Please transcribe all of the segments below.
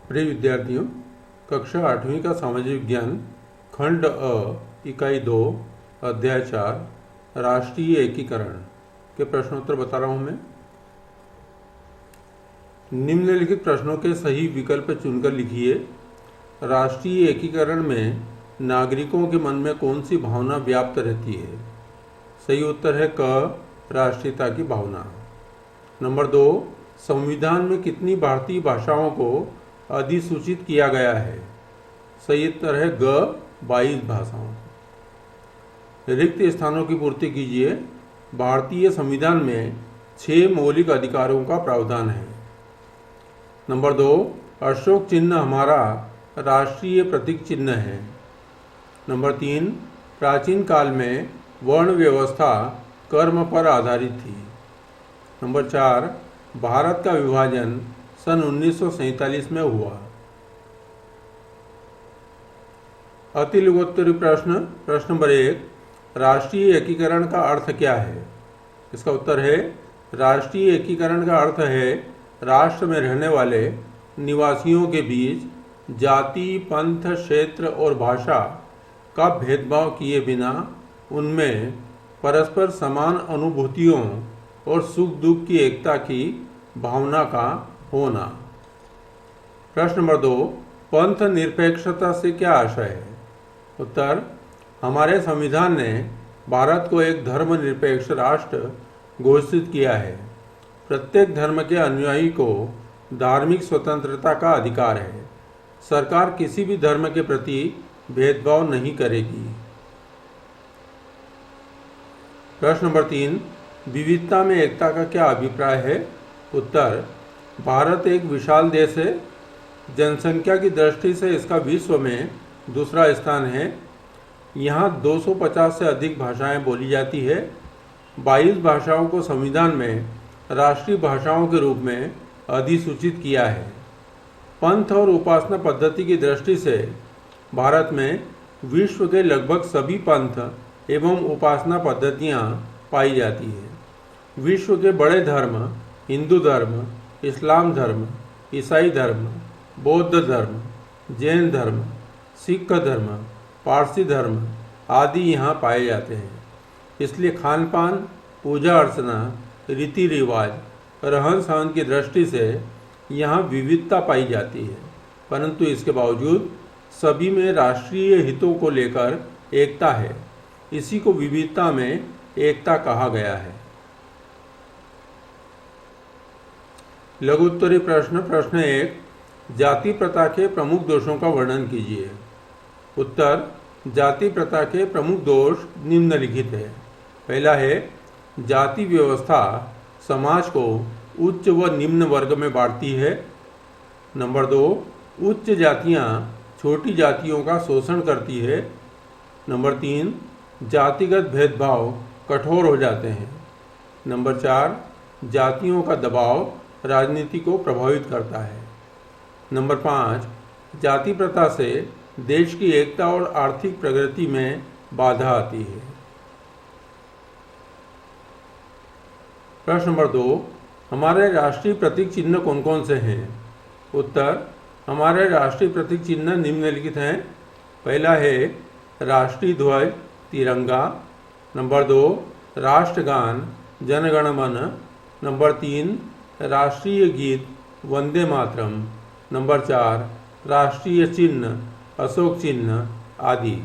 प्रिय विद्यार्थियों, कक्षा 8वीं का सामाजिक विज्ञान खंड अ इकाई 2 अध्याय 4 राष्ट्रीय एकीकरण के प्रश्नोत्तर बता रहा हूं मैं। निम्नलिखित प्रश्नों के सही विकल्प चुनकर लिखिए। राष्ट्रीय एकीकरण में नागरिकों के मन में कौन सी भावना व्याप्त रहती है? सही उत्तर है क, राष्ट्रीयता की भावना। नंबर 2, संविधान में कितनी भारतीय भाषाओं को अधिसूचित किया गया है? सही उत्तर है ग, 22 भाषाओं। रिक्त स्थानों की पूर्ति कीजिए। भारतीय संविधान में 6 मौलिक अधिकारों का प्रावधान है। नंबर 2, अशोक चिन्ह हमारा राष्ट्रीय प्रतीक चिन्ह है। नंबर 3, प्राचीन काल में वर्ण व्यवस्था कर्म पर आधारित थी। नंबर 4, भारत का विभाजन सन 1947 में हुआ। अतिलघुत्तरीय प्रश्न नंबर 1, राष्ट्रीय एकीकरण का अर्थ क्या है? इसका उत्तर है राष्ट्रीय एकीकरण का अर्थ है राष्ट्र में रहने वाले निवासियों के बीच जाति, पंथ, क्षेत्र और भाषा का भेदभाव किए बिना उनमें परस्पर समान अनुभूतियों और सुख दुख की एकता की भावना का होना। प्रश्न नंबर 2, पंथ निरपेक्षता से क्या आशय है? उत्तर, हमारे संविधान ने भारत को एक धर्मनिरपेक्ष राष्ट्र घोषित किया है। प्रत्येक धर्म के अनुयायी को धार्मिक स्वतंत्रता का अधिकार है। सरकार किसी भी धर्म के प्रति भेदभाव नहीं करेगी। प्रश्न नंबर 3, विविधता में एकता का क्या अभिप्राय है? उत्तर, भारत एक विशाल देश है। जनसंख्या की दृष्टि से इसका विश्व में दूसरा स्थान है। यहाँ 250 से अधिक भाषाएं बोली जाती है। 22 भाषाओं को संविधान में राष्ट्रीय भाषाओं के रूप में अधिसूचित किया है। पंथ और उपासना पद्धति की दृष्टि से भारत में विश्व के लगभग सभी पंथ एवं उपासना पद्धतियाँ पाई जाती है। विश्व के बड़े धर्म हिंदू धर्म, इस्लाम धर्म, ईसाई धर्म, बौद्ध धर्म, जैन धर्म, सिख धर्म, पारसी धर्म आदि यहाँ पाए जाते हैं। इसलिए खान पान, पूजा अर्चना, रीति रिवाज, रहन सहन की दृष्टि से यहाँ विविधता पाई जाती है, परंतु इसके बावजूद सभी में राष्ट्रीय हितों को लेकर एकता है। इसी को विविधता में एकता कहा गया है। लघु उत्तरीय प्रश्न 1, जाति प्रथा के प्रमुख दोषों का वर्णन कीजिए। उत्तर, जाति प्रथा के प्रमुख दोष निम्नलिखित है। पहला है, जाति व्यवस्था समाज को उच्च व निम्न वर्ग में बांटती है। नंबर 2, उच्च जातियां छोटी जातियों का शोषण करती है। नंबर 3, जातिगत भेदभाव कठोर हो जाते हैं। नंबर 4, जातियों का दबाव राजनीति को प्रभावित करता है। नंबर 5, जाति प्रथा से देश की एकता और आर्थिक प्रगति में बाधा आती है। प्रश्न नंबर 2, हमारे राष्ट्रीय प्रतीक चिन्ह कौन कौन से हैं? उत्तर, हमारे राष्ट्रीय प्रतीक चिन्ह निम्नलिखित हैं। पहला है राष्ट्रीय ध्वज तिरंगा। नंबर 2, राष्ट्रगान जन गण मन। नंबर 3, राष्ट्रीय गीत वंदे मातरम। नंबर 4, राष्ट्रीय चिन्ह अशोक चिन्ह आदि।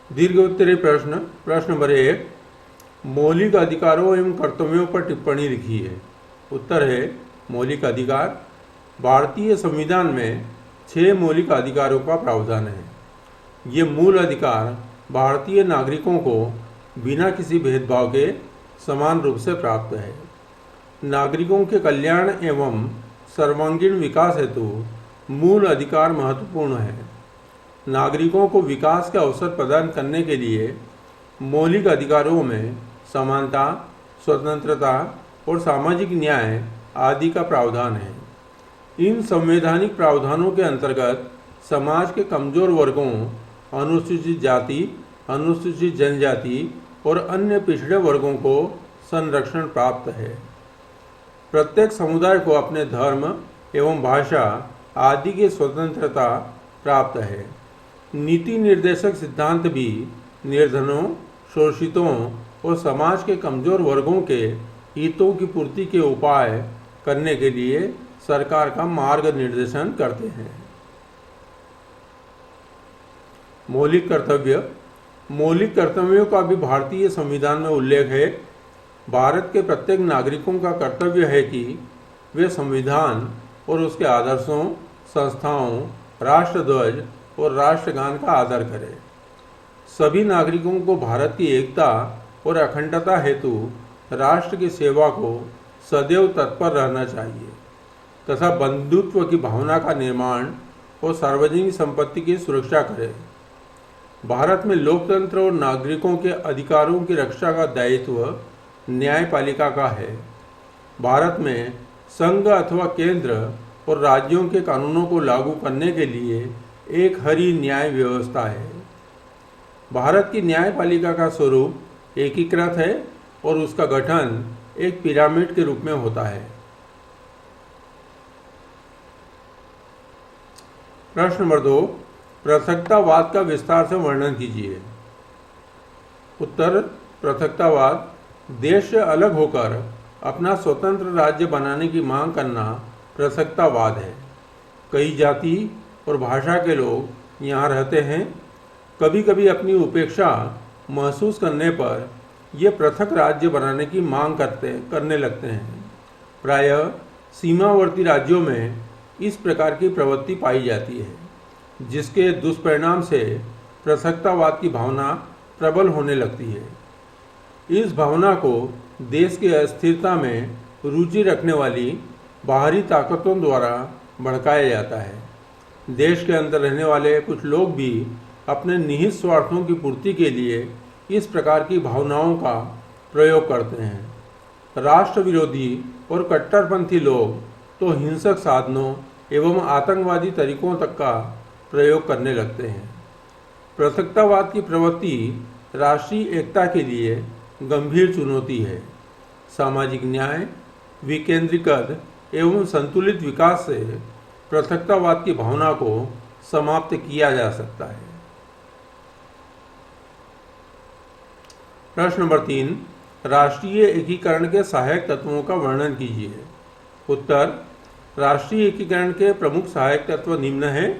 दीर्घ उत्तरीय प्रश्न नंबर 1, मौलिक अधिकारों एवं कर्तव्यों पर टिप्पणी लिखिए। उत्तर है मौलिक अधिकार। भारतीय संविधान में 6 मौलिक अधिकारों का प्रावधान है। ये मूल अधिकार भारतीय नागरिकों को बिना किसी भेदभाव के समान रूप से प्राप्त है। नागरिकों के कल्याण एवं सर्वांगीण विकास हेतु मूल अधिकार महत्वपूर्ण है। नागरिकों को विकास के अवसर प्रदान करने के लिए मौलिक अधिकारों में समानता, स्वतंत्रता और सामाजिक न्याय आदि का प्रावधान है। इन संवैधानिक प्रावधानों के अंतर्गत समाज के कमजोर वर्गों, अनुसूचित जाति, अनुसूचित जनजाति और अन्य पिछड़े वर्गों को संरक्षण प्राप्त है। प्रत्येक समुदाय को अपने धर्म एवं भाषा आदि की स्वतंत्रता प्राप्त है। नीति निर्देशक सिद्धांत भी निर्धनों, शोषितों और समाज के कमजोर वर्गों के हितों की पूर्ति के उपाय करने के लिए सरकार का मार्गनिर्देशन करते हैं। मौलिक कर्तव्य। मौलिक कर्तव्यों का भी भारतीय संविधान में उल्लेख है। भारत के प्रत्येक नागरिकों का कर्तव्य है कि वे संविधान और उसके आदर्शों, संस्थाओं, राष्ट्रध्वज और राष्ट्रगान का आदर करें। सभी नागरिकों को भारत की एकता और अखंडता हेतु राष्ट्र की सेवा को सदैव तत्पर रहना चाहिए तथा बंधुत्व की भावना का निर्माण और सार्वजनिक संपत्ति की सुरक्षा करें। भारत में लोकतंत्र और नागरिकों के अधिकारों की रक्षा का दायित्व न्यायपालिका का है। भारत में संघ अथवा केंद्र और राज्यों के कानूनों को लागू करने के लिए एक हरी न्याय व्यवस्था है। भारत की न्यायपालिका का स्वरूप एकीकृत है और उसका गठन एक पिरामिड के रूप में होता है। प्रश्न नंबर 2, पृथकतावाद का विस्तार से वर्णन कीजिए। उत्तर, पृथकतावाद देश से अलग होकर अपना स्वतंत्र राज्य बनाने की मांग करना पृथकतावाद है। कई जाति और भाषा के लोग यहाँ रहते हैं। कभी कभी अपनी उपेक्षा महसूस करने पर ये पृथक राज्य बनाने की मांग करने लगते हैं। प्रायः सीमावर्ती राज्यों में इस प्रकार की प्रवृत्ति पाई जाती है, जिसके दुष्परिणाम से पृथकतावाद की भावना प्रबल होने लगती है। इस भावना को देश की अस्थिरता में रुचि रखने वाली बाहरी ताकतों द्वारा भड़काया जाता है। देश के अंदर रहने वाले कुछ लोग भी अपने निहित स्वार्थों की पूर्ति के लिए इस प्रकार की भावनाओं का प्रयोग करते हैं। राष्ट्र विरोधी और कट्टरपंथी लोग तो हिंसक साधनों एवं आतंकवादी तरीकों तक का प्रयोग करने लगते हैं। पृथकतावाद की प्रवृत्ति राष्ट्रीय एकता के लिए गंभीर चुनौती है। सामाजिक न्याय, विकेंद्रीकृत एवं संतुलित विकास से पृथकतावाद की भावना को समाप्त किया जा सकता है। प्रश्न नंबर 3, राष्ट्रीय एकीकरण के सहायक तत्वों का वर्णन कीजिए। उत्तर, राष्ट्रीय एकीकरण के प्रमुख सहायक तत्व निम्न हैं।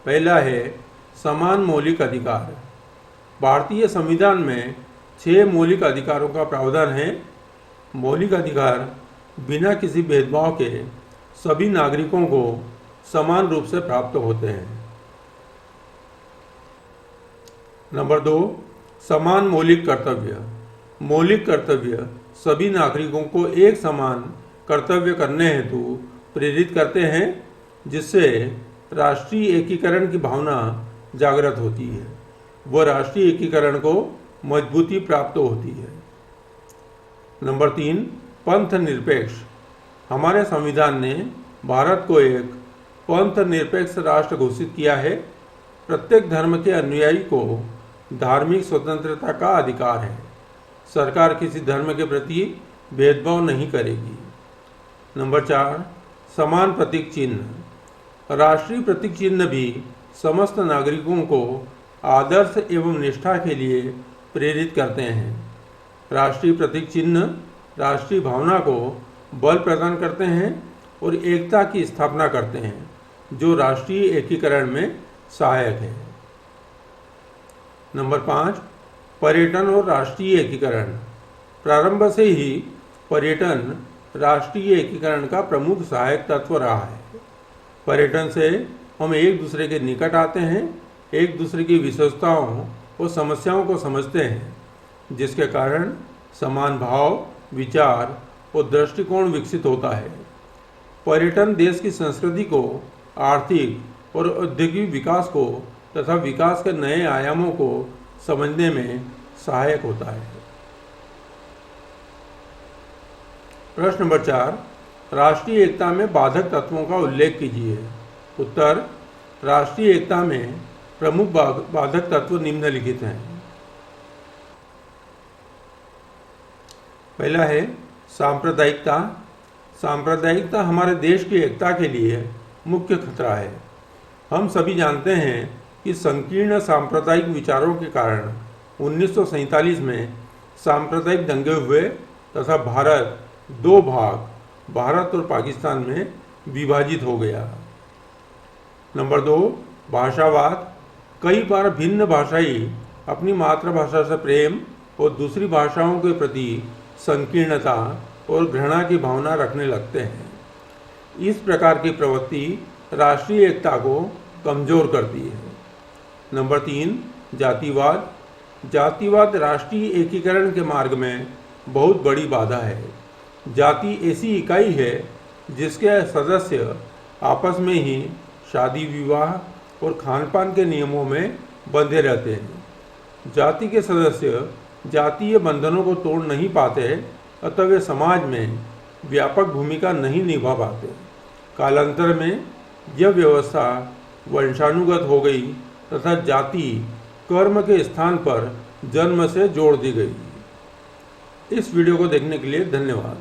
पहला है समान मौलिक अधिकार। भारतीय संविधान में 6 मौलिक अधिकारों का प्रावधान है। मौलिक अधिकार बिना किसी भेदभाव के सभी नागरिकों को समान रूप से प्राप्त होते हैं। नंबर 2, समान मौलिक कर्तव्य। मौलिक कर्तव्य सभी नागरिकों को एक समान कर्तव्य करने हेतु प्रेरित करते हैं, जिससे राष्ट्रीय एकीकरण की भावना जागृत होती है व राष्ट्रीय एकीकरण को मजबूती प्राप्त होती है। नंबर 3, पंथ निरपेक्ष। हमारे संविधान ने भारत को एक पंथ निरपेक्ष राष्ट्र घोषित किया है। प्रत्येक धर्म के अनुयायी को धार्मिक स्वतंत्रता का अधिकार है। सरकार किसी धर्म के प्रति भेदभाव नहीं करेगी। नंबर 4, समान प्रतीक चिन्ह। राष्ट्रीय प्रतीक चिन्ह भी समस्त नागरिकों को आदर्श एवं निष्ठा के लिए प्रेरित करते हैं। राष्ट्रीय प्रतीक चिन्ह राष्ट्रीय भावना को बल प्रदान करते हैं और एकता की स्थापना करते हैं, जो राष्ट्रीय एकीकरण में सहायक है। नंबर 5, पर्यटन और राष्ट्रीय एकीकरण। प्रारंभ से ही पर्यटन राष्ट्रीय एकीकरण का प्रमुख सहायक तत्व रहा है। पर्यटन से हम एक दूसरे के निकट आते हैं, एक दूसरे की विशेषताओं और समस्याओं को समझते हैं, जिसके कारण समान भाव, विचार और दृष्टिकोण विकसित होता है। पर्यटन देश की संस्कृति को, आर्थिक और औद्योगिक विकास को तथा विकास के नए आयामों को समझने में सहायक होता है। प्रश्न नंबर 4, राष्ट्रीय एकता में बाधक तत्वों का उल्लेख कीजिए। उत्तर, राष्ट्रीय एकता में प्रमुख बाधक तत्व निम्नलिखित हैं। पहला है सांप्रदायिकता। सांप्रदायिकता हमारे देश की एकता के लिए मुख्य खतरा है। हम सभी जानते हैं कि संकीर्ण सांप्रदायिक विचारों के कारण 1947 में सांप्रदायिक दंगे हुए तथा भारत दो भाग, भारत और पाकिस्तान में विभाजित हो गया। नंबर 2, भाषावाद। कई बार भिन्न भाषाई अपनी मातृभाषा से प्रेम और दूसरी भाषाओं के प्रति संकीर्णता और घृणा की भावना रखने लगते हैं। इस प्रकार की प्रवृत्ति राष्ट्रीय एकता को कमजोर करती है। नंबर 3, जातिवाद। जातिवाद राष्ट्रीय एकीकरण के मार्ग में बहुत बड़ी बाधा है। जाति ऐसी इकाई है जिसके सदस्य आपस में ही शादी, विवाह और खानपान के नियमों में बंधे रहते हैं। जाति के सदस्य जातीय बंधनों को तोड़ नहीं पाते, अतः वे समाज में व्यापक भूमिका नहीं निभा पाते। कालांतर में यह व्यवस्था वंशानुगत हो गई तथा जाति कर्म के स्थान पर जन्म से जोड़ दी गई। इस वीडियो को देखने के लिए धन्यवाद।